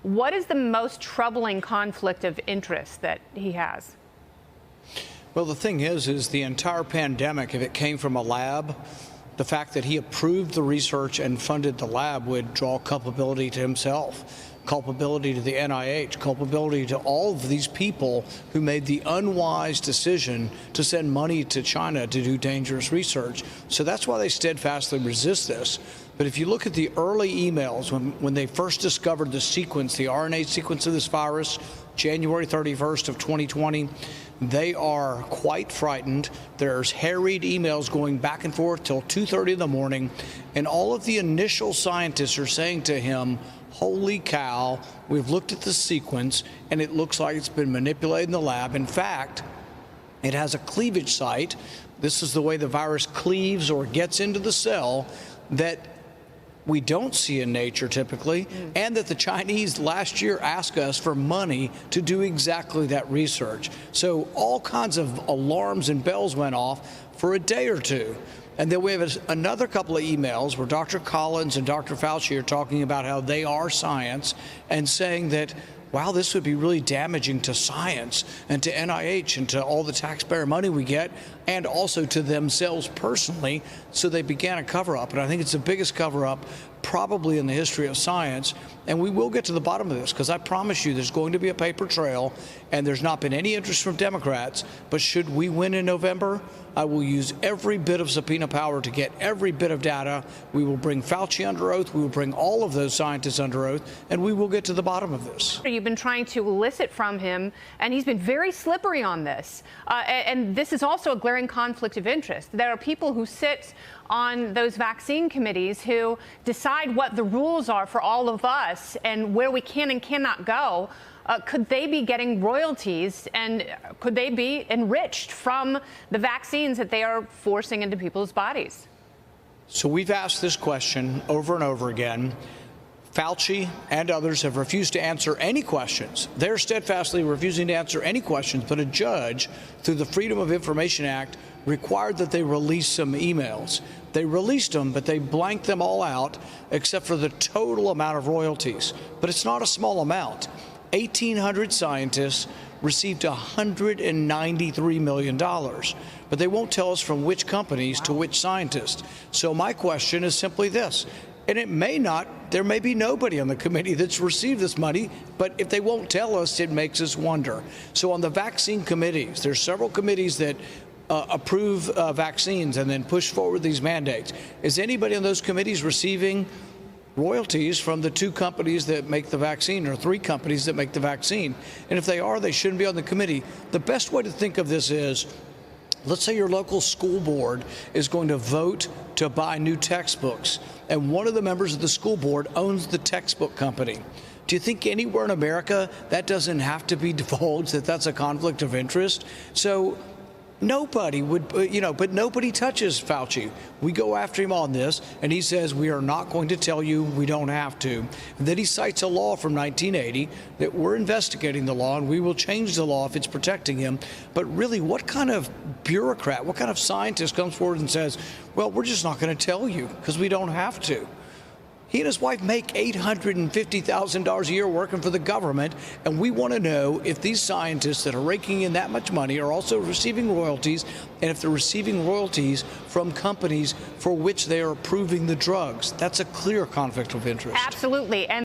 What is the most troubling conflict of interest that he has? Well, the thing is the entire pandemic, if it came from a lab, the fact that he approved the research and funded the lab would draw culpability to himself, culpability to the NIH, culpability to all of these people who made the unwise decision to send money to China to do dangerous research. So that's why they steadfastly resist this. But if you look at the early emails, when they first discovered the sequence, the RNA sequence of this virus, January 31st of 2020, they are quite frightened. There's harried emails going back and forth till 2:30 in the morning, and all of the initial scientists are saying to him, holy cow, we've looked at the sequence, and it looks like it's been manipulated in the lab. In fact, it has a cleavage site. This is the way the virus cleaves or gets into the cell that we don't see in nature typically, and that the Chinese last year asked us for money to do exactly that research. So all kinds of alarms and bells went off for a day or two. And then we have another couple of emails where Dr. Collins and Dr. Fauci are talking about how they are science and saying that, wow, this would be really damaging to science and to NIH and to all the taxpayer money we get, and also to themselves personally. So they began a cover-up, and I think it's the biggest cover-up probably in the history of science. And we will get to the bottom of this, because I promise you there's going to be a paper trail, and there's not been any interest from Democrats. But should we win in November, I will use every bit of subpoena power to get every bit of data. We will bring Fauci under oath. We will bring all of those scientists under oath, and we will get to the bottom of this. You've been trying to elicit from him, and he's been very slippery on this. And this is also a glaring conflict of interest. There are people who sit on those vaccine committees who decide what the rules are for all of us and where we can and cannot go. Could they be getting royalties, and could they be enriched from the vaccines that they are forcing into people's bodies? So we've asked this question over and over again. Fauci and others have refused to answer any questions. They're steadfastly refusing to answer any questions, but a judge, through the Freedom of Information Act, required that they release some emails. They released them, but they blanked them all out except for the total amount of royalties. But it's not a small amount. 1,800 scientists received $193 million, but they won't tell us from which companies to which scientists. So my question is simply this, and there may be nobody on the committee that's received this money, but if they won't tell us, it makes us wonder. So on the vaccine committees, there's several committees that approve vaccines and then push forward these mandates. Is anybody on those committees receiving royalties from the two companies that make the vaccine, or three companies that make the vaccine? And if they are, they shouldn't be on the committee. The best way to think of this is, let's say your local school board is going to vote to buy new textbooks, and one of the members of the school board owns the textbook company. Do you think anywhere in America that doesn't have to be divulged, that that's a conflict of interest? So nobody would, but nobody touches Fauci. We go after him on this, and he says, we are not going to tell you, we don't have to. And then he cites a law from 1980 that we're investigating the law, and we will change the law if it's protecting him. But really, what kind of bureaucrat, what kind of scientist comes forward and says, well, we're just not going to tell you because we don't have to? He and his wife make $850,000 a year working for the government, and we want to know if these scientists that are raking in that much money are also receiving royalties, and if they're receiving royalties from companies for which they are approving the drugs. That's a clear conflict of interest. Absolutely. And